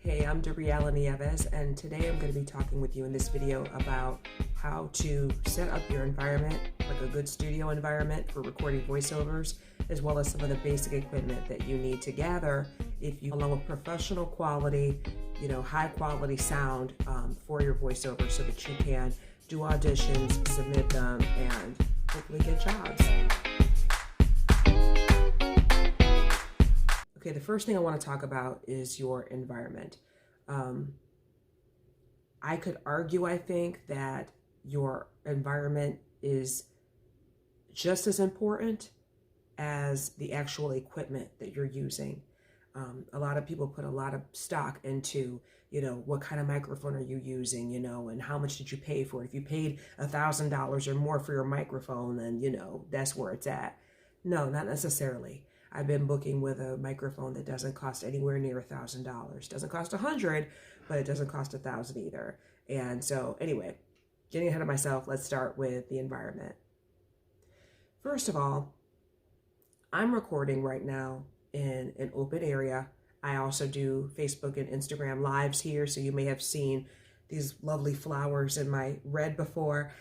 Hey, I'm Gabriela Nieves, and today I'm going to be talking with you in this video about how to set up your environment, like a good studio environment for recording voiceovers, as well as some of the basic equipment that you need to gather if you allow a professional quality, high quality sound for your voiceover so that you can do auditions, submit them, and hopefully get jobs. Okay, the first thing I want to talk about is your environment. I could argue, I think, that your environment is just as important as the actual equipment that you're using. A lot of people put a lot of stock into, what kind of microphone are you using, and how much did you pay for it? If you paid $1,000 or more for your microphone, then, that's where it's at. No, not necessarily. I've been booking with a microphone that doesn't cost anywhere near $1,000. Doesn't cost $100, but it doesn't cost $1,000 either. And so anyway, getting ahead of myself, let's start with the environment. First of all, I'm recording right now in an open area. I also do Facebook and Instagram lives here, so you may have seen these lovely flowers in my red before,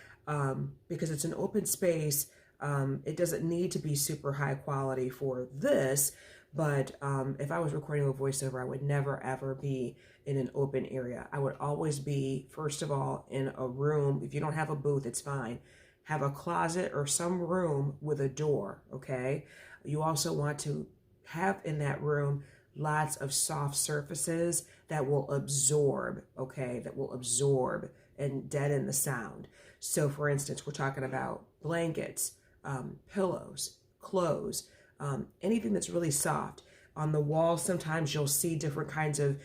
because it's an open space. It doesn't need to be super high quality for this, but if I was recording a voiceover, I would never ever be in an open area. I would always be, first of all, in a room. If you don't have a booth, it's fine. Have a closet or some room with a door, okay? You also want to have in that room lots of soft surfaces that will absorb, okay? That will absorb and deaden the sound. So for instance, we're talking about blankets, pillows, clothes, anything that's really soft. On the wall, sometimes you'll see different kinds of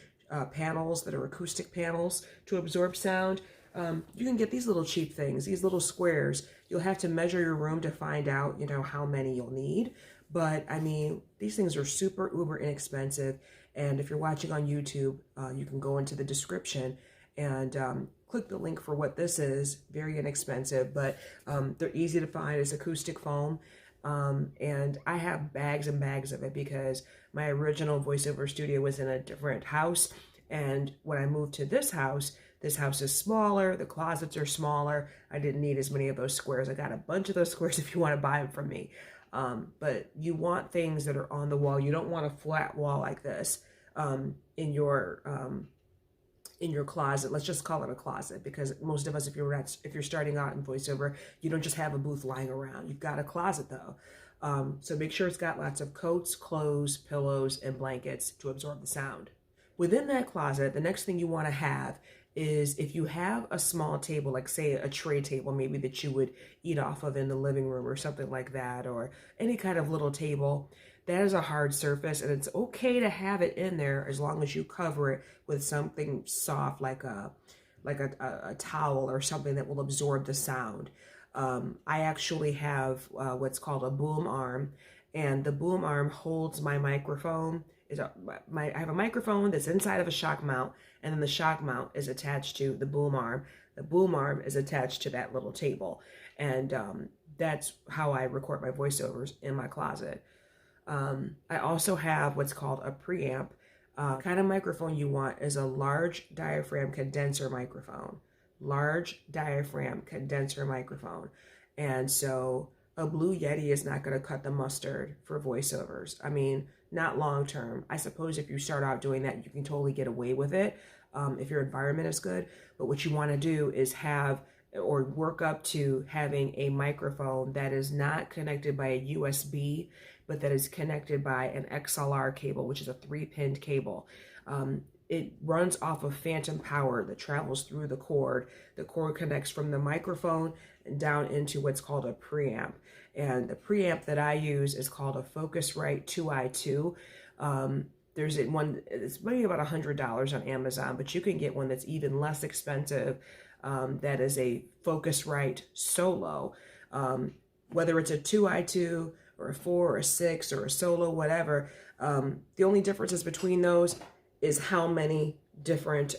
panels that are acoustic panels to absorb sound. You can get these little cheap things, these little squares. You'll have to measure your room to find out, how many you'll need. But I mean, these things are super uber inexpensive. And if you're watching on YouTube, you can go into the description and click the link for what this is. Very inexpensive, but they're easy to find. It's acoustic foam. And I have bags and bags of it because my original voiceover studio was in a different house. And when I moved to this house is smaller. The closets are smaller. I didn't need as many of those squares. I got a bunch of those squares if you want to buy them from me. But you want things that are on the wall. You don't want a flat wall like this in your closet. Let's just call it a closet, because most of us, if you're starting out in voiceover, you don't just have a booth lying around. You've got a closet though. So make sure it's got lots of coats, clothes, pillows, and blankets to absorb the sound. Within that closet, the next thing you want to have is, if you have a small table, like say a tray table, maybe that you would eat off of in the living room or something like that, or any kind of little table, that is a hard surface, and it's okay to have it in there as long as you cover it with something soft, like a towel or something that will absorb the sound. I actually have what's called a boom arm, and the boom arm holds my microphone. I have a microphone that's inside of a shock mount, and then the shock mount is attached to the boom arm. The boom arm is attached to that little table, and that's how I record my voiceovers, in my closet. I also have what's called a preamp. Kind of microphone you want is a large diaphragm condenser microphone. Large diaphragm condenser microphone. And so a Blue Yeti is not going to cut the mustard for voiceovers. I mean, not long term. I suppose if you start out doing that, you can totally get away with it if your environment is good. But what you want to do is have, or work up to having, a microphone that is not connected by a USB, but that is connected by an XLR cable, which is a 3-pinned cable. It runs off of phantom power that travels through the cord. The cord connects from the microphone and down into what's called a preamp. And the preamp that I use is called a Focusrite 2i2. There's one, it's maybe about $100 on Amazon, but you can get one that's even less expensive. That is a Focusrite Solo. Whether it's a 2i2 or a 4 or a 6 or a Solo, whatever, the only differences between those is how many different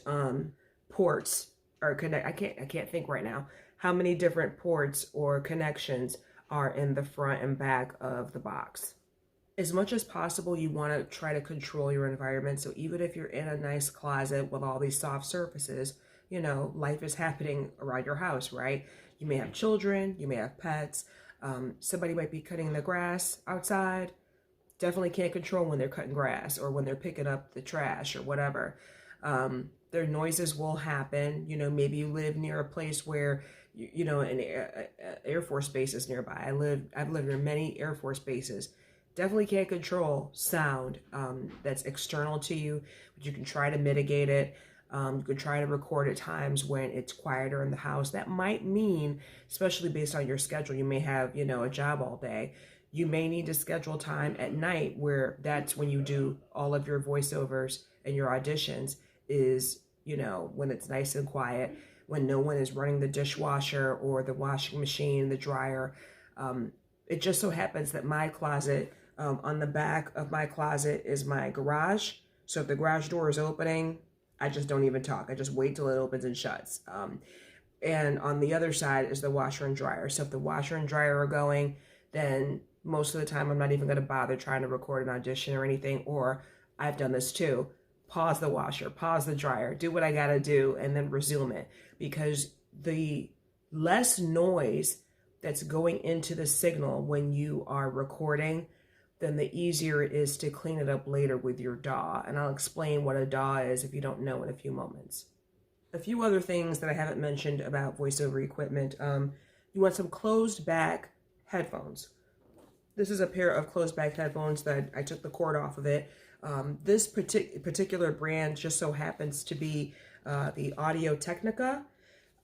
ports are connected. I can't think right now how many different ports or connections are in the front and back of the box. As much as possible, you want to try to control your environment. So even if you're in a nice closet with all these soft surfaces, you know, life is happening around your house, right? You may have children, you may have pets. Somebody might be cutting the grass outside. Definitely can't control when they're cutting grass or when they're picking up the trash or whatever. Their noises will happen. You know, maybe you live near a place where, you know, an Air Force base is nearby. I've lived near many Air Force bases. Definitely can't control sound that's external to you, but you can try to mitigate it. You could try to record at times when it's quieter in the house. That might mean, especially based on your schedule, you may have, you know, a job all day. You may need to schedule time at night where that's when you do all of your voiceovers and your auditions is, you know, when it's nice and quiet, when no one is running the dishwasher or the washing machine, the dryer. It just so happens that my closet, on the back of my closet is my garage. So if the garage door is opening, I just don't even talk. I just wait till it opens and shuts. And on the other side is the washer and dryer. So if the washer and dryer are going, then most of the time I'm not even going to bother trying to record an audition or anything. Or I've done this too. Pause the washer, pause the dryer, do what I got to do, and then resume it. Because the less noise that's going into the signal when you are recording, then the easier it is to clean it up later with your DAW. And I'll explain what a DAW is if you don't know in a few moments. A few other things that I haven't mentioned about voiceover equipment. You want some closed back headphones. This is a pair of closed back headphones that I took the cord off of it. This particular brand just so happens to be the Audio Technica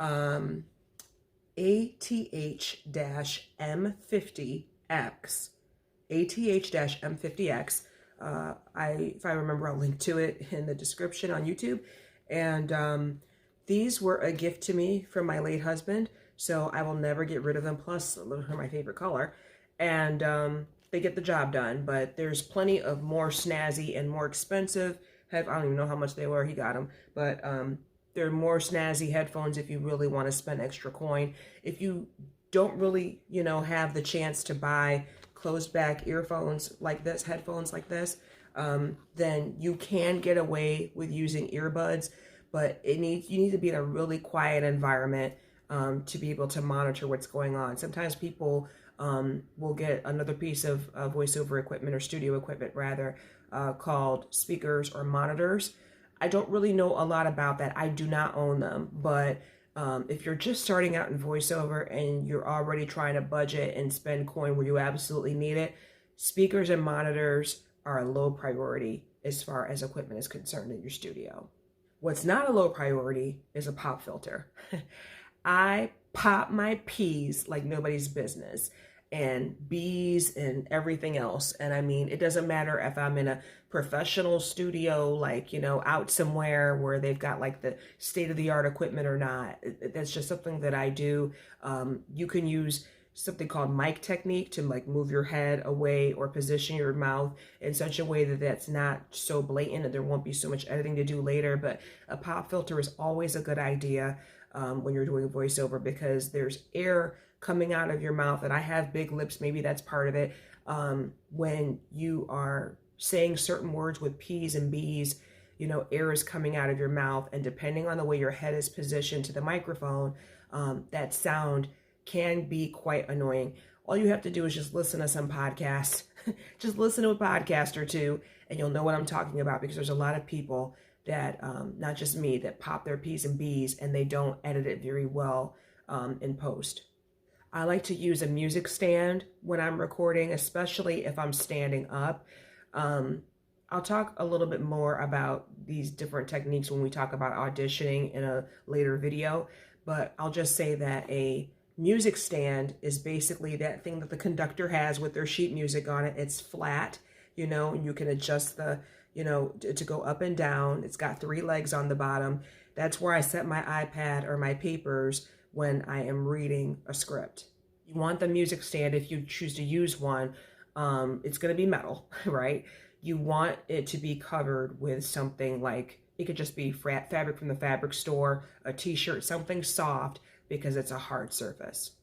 ATH-M50X. ATH-M50X. If I remember, I'll link to it in the description on YouTube. And these were a gift to me from my late husband, so I will never get rid of them. Plus, they're my favorite color. And they get the job done, but there's plenty of more snazzy and more expensive I don't even know how much they were. He got them, but they're more snazzy headphones if you really want to spend extra coin. If you don't really, you know, have the chance to buy closed back earphones like this, headphones like this, then you can get away with using earbuds, but you need to be in a really quiet environment to be able to monitor what's going on. Sometimes people will get another piece of voiceover equipment or studio equipment rather called speakers or monitors. I don't really know a lot about that. I do not own them, but if you're just starting out in voiceover and you're already trying to budget and spend coin where you absolutely need it, speakers and monitors are a low priority as far as equipment is concerned in your studio. What's not a low priority is a pop filter. I pop my P's like nobody's business, and B's and everything else. And I mean, it doesn't matter if I'm in a professional studio, like, you know, out somewhere where they've got like the state-of-the-art equipment or not. That's just something that I do. You can use something called mic technique to like move your head away or position your mouth in such a way that that's not so blatant and there won't be so much editing to do later. But a pop filter is always a good idea when you're doing voiceover, because there's air coming out of your mouth, and I have big lips, maybe that's part of it. When you are saying certain words with P's and B's, you know, air is coming out of your mouth, and depending on the way your head is positioned to the microphone, that sound can be quite annoying. All you have to do is just listen to some podcasts. Just listen to a podcast or two, and you'll know what I'm talking about, because there's a lot of people that, not just me, that pop their P's and B's and they don't edit it very well in post. I like to use a music stand when I'm recording, especially if I'm standing up. I'll talk a little bit more about these different techniques when we talk about auditioning in a later video, but I'll just say that a music stand is basically that thing that the conductor has with their sheet music on it. It's flat, you know, and you can adjust the, you know, to go up and down. It's got 3 legs on the bottom. That's where I set my iPad or my papers when I am reading a script. You want the music stand, if you choose to use one, it's going to be metal, right? You want it to be covered with something like, it could just be fabric from the fabric store, a t-shirt, something soft, because it's a hard surface.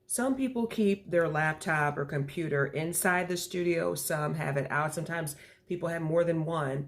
Some people keep their laptop or computer inside the studio. Some have it out. Sometimes people have more than one.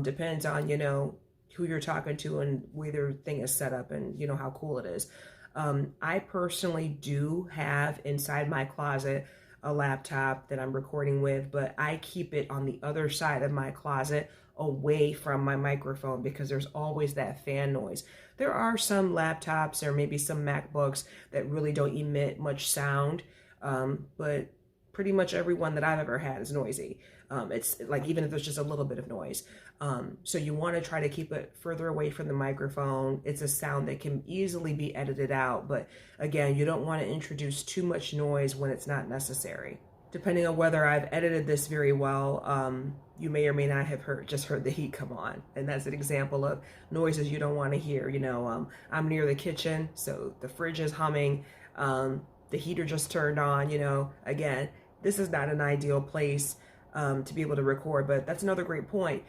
Depends on, who you're talking to and where their thing is set up and, how cool it is. I personally do have inside my closet a laptop that I'm recording with, but I keep it on the other side of my closet away from my microphone because there's always that fan noise. There are some laptops or maybe some MacBooks that really don't emit much sound, but pretty much every one that I've ever had is noisy. It's like, even if there's just a little bit of noise. So you want to try to keep it further away from the microphone. It's a sound that can easily be edited out, but again, you don't want to introduce too much noise when it's not necessary. Depending on whether I've edited this very well, you may or may not have just heard the heat come on. And that's an example of noises you don't want to hear. I'm near the kitchen, so the fridge is humming. The heater just turned on, Again, this is not an ideal place to be able to record, but that's another great point.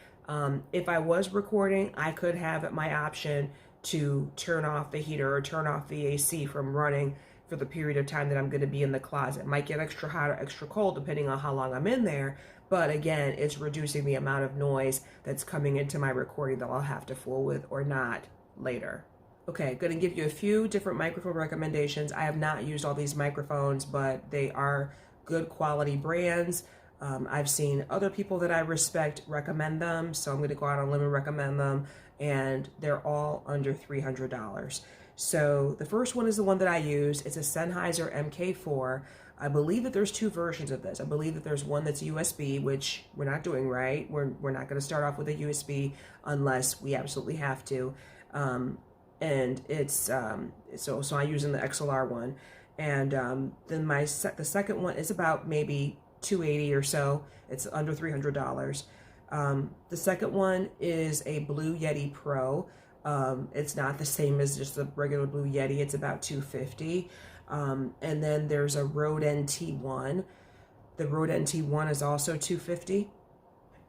If I was recording, I could have at my option to turn off the heater or turn off the AC from running for the period of time that I'm going to be in the closet. It might get extra hot or extra cold depending on how long I'm in there, but again, it's reducing the amount of noise that's coming into my recording that I'll have to fool with or not later. Okay, going to give you a few different microphone recommendations. I have not used all these microphones, but they are good quality brands. I've seen other people that I respect recommend them, so I'm going to go out on a limb and recommend them, and they're all under $300. So the first one is the one that I use. It's a Sennheiser MK4. I believe that there's two versions of this. I believe that there's one that's USB, which we're not doing, right? We're not going to start off with a USB unless we absolutely have to. And it's so I'm using the XLR one, and then the second one is about maybe $280 or so. It's under $300. The second one is a Blue Yeti Pro. It's not the same as just the regular Blue Yeti. It's about $250. And then there's a Rode NT1. The Rode NT1 is also $250.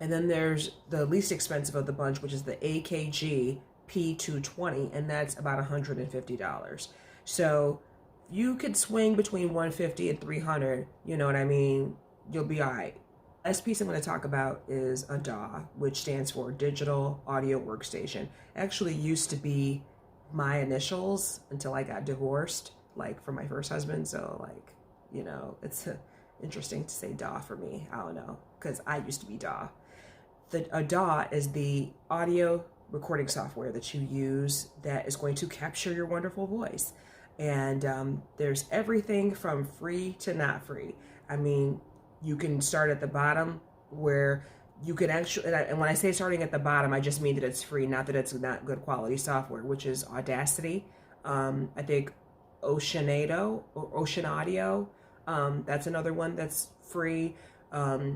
And then there's the least expensive of the bunch, which is the AKG P220, and that's about $150. So you could swing between $150 and $300, you know what I mean? You'll be all right. Last piece I'm going to talk about is a DAW, which stands for Digital Audio Workstation. Actually used to be my initials until I got divorced, like from my first husband. So it's interesting to say DAW for me. I don't know, because I used to be DAW. A DAW is the audio recording software that you use that is going to capture your wonderful voice. And there's everything from free to not free. I mean, you can start at the bottom where you can actually, and when I say starting at the bottom, I just mean that it's free, not that it's not good quality software, which is Audacity. I think Ocean Audio, that's another one that's free.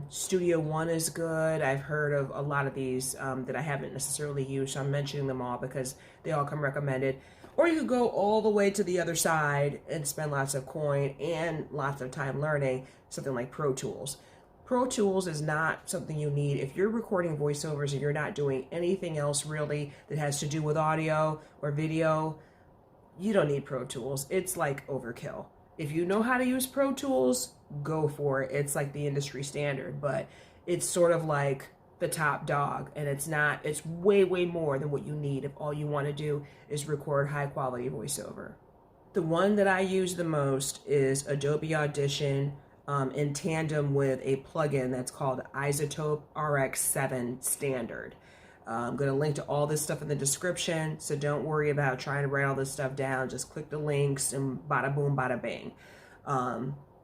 Studio One is good. I've heard of a lot of these that I haven't necessarily used, so I'm mentioning them all because they all come recommended. Or you could go all the way to the other side and spend lots of coin and lots of time learning something like Pro Tools. Pro Tools is not something you need if you're recording voiceovers and you're not doing anything else really that has to do with audio or video. You don't need Pro Tools. It's like overkill. If you know how to use Pro Tools, go for it. It's like the industry standard, but it's sort of like the top dog, and it's way, way more than what you need if all you want to do is record high quality voiceover. The one that I use the most is Adobe Audition in tandem with a plugin that's called Isotope RX7 Standard. I'm going to link to all this stuff in the description, so don't worry about trying to write all this stuff down. Just click the links and bada boom, bada bang.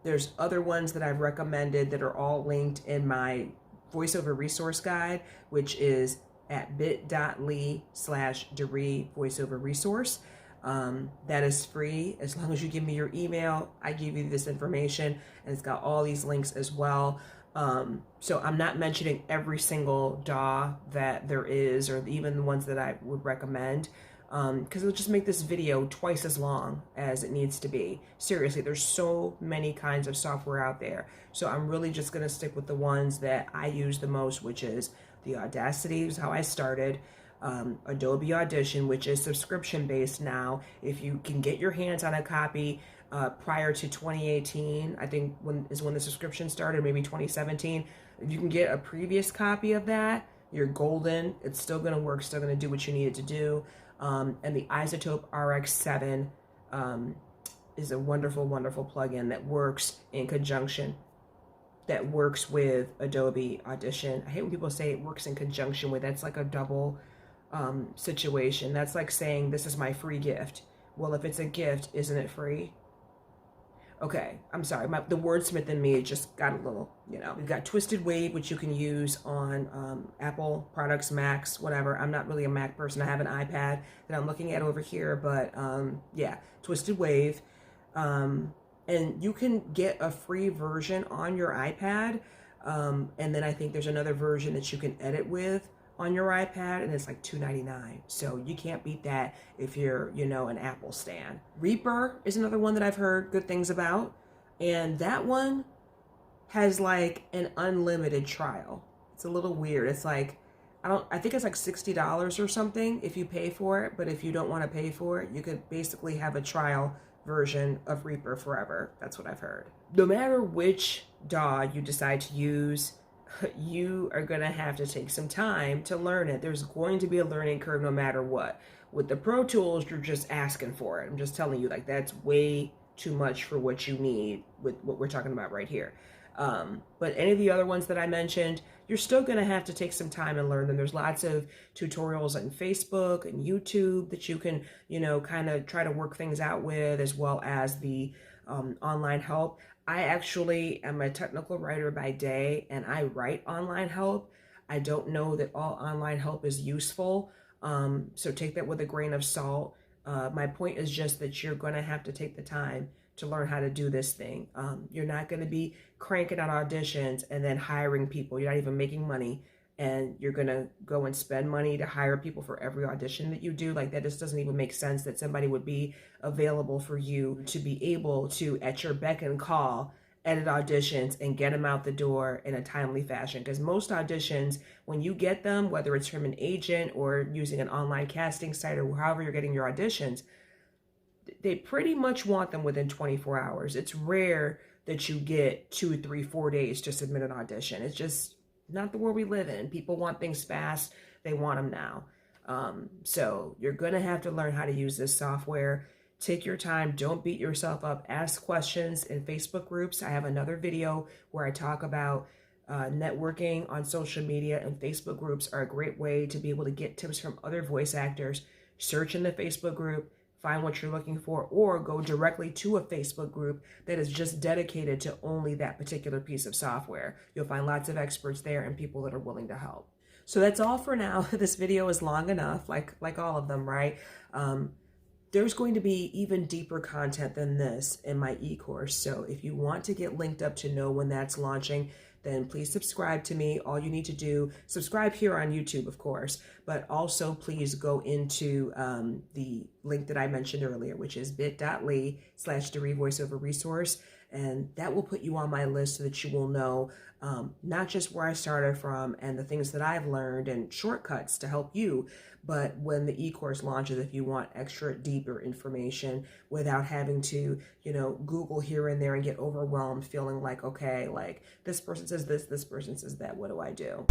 There's other ones that I've recommended that are all linked in my voiceover resource guide, which is at bit.ly/Doree voiceover resource. That is free. As long as you give me your email, I give you this information, and it's got all these links as well. So I'm not mentioning every single DAW that there is, or even the ones that I would recommend, because it'll just make this video twice as long as it needs to be. Seriously, there's so many kinds of software out there. So I'm really just going to stick with the ones that I use the most, which is the Audacity, is how I started. Adobe Audition, which is subscription based now. If you can get your hands on a copy prior to 2018, I think when the subscription started, maybe 2017. If you can get a previous copy of that, you're golden. It's still going to work, still going to do what you need it to do. And the Isotope RX7 is a wonderful, wonderful plugin that works in conjunction, that works with Adobe Audition. I hate when people say it works in conjunction with. That's like a double situation. That's like saying, this is my free gift. Well, if it's a gift, isn't it free? Okay, I'm sorry. The wordsmith in me just got a little, We've got Twisted Wave, which you can use on Apple products, Macs, whatever. I'm not really a Mac person. I have an iPad that I'm looking at over here, but yeah, Twisted Wave. And you can get a free version on your iPad. And then I think there's another version that you can edit with on your iPad, and it's like $2.99. So you can't beat that if you're, an Apple stan. Reaper is another one that I've heard good things about. And that one has like an unlimited trial. It's a little weird. It's like, I think it's like $60 or something if you pay for it. But if you don't want to pay for it, you could basically have a trial version of Reaper forever. That's what I've heard. No matter which DAW you decide to use, you are going to have to take some time to learn it. There's going to be a learning curve no matter what. With the Pro Tools, you're just asking for it. I'm just telling you, like, that's way too much for what you need with what we're talking about right here. But any of the other ones that I mentioned, you're still going to have to take some time and learn them. There's lots of tutorials on Facebook and YouTube that you can, kind of try to work things out with, as well as the online help. I actually am a technical writer by day, and I write online help. I don't know that all online help is useful, so take that with a grain of salt. My point is just that you're going to have to take the time to learn how to do this thing. You're not going to be cranking out auditions and then hiring people. You're not even making money, and you're going to go and spend money to hire people for every audition that you do. Like, that just doesn't even make sense that somebody would be available for you to be able to, at your beck and call, edit auditions and get them out the door in a timely fashion. Because most auditions, when you get them, whether it's from an agent or using an online casting site or however you're getting your auditions, they pretty much want them within 24 hours. It's rare that you get 2, 3, 4 days to submit an audition. It's just not the world we live in. People want things fast. They want them now. So you're going to have to learn how to use this software. Take your time. Don't beat yourself up. Ask questions in Facebook groups. I have another video where I talk about networking on social media, and Facebook groups are a great way to be able to get tips from other voice actors. Search in the Facebook group, find what you're looking for, or go directly to a Facebook group that is just dedicated to only that particular piece of software. You'll find lots of experts there and people that are willing to help. So that's all for now. This video is long enough, like all of them, right? There's going to be even deeper content than this in my e-course. So if you want to get linked up to know when that's launching, then please subscribe to me. All you need to do, subscribe here on YouTube, of course, but also please go into the link that I mentioned earlier, which is bit.ly/Doree Voiceover Resource. And that will put you on my list so that you will know not just where I started from and the things that I've learned and shortcuts to help you, but when the e-course launches, if you want extra deeper information without having to, Google here and there and get overwhelmed feeling like, okay, like this person says this person says that, what do I do?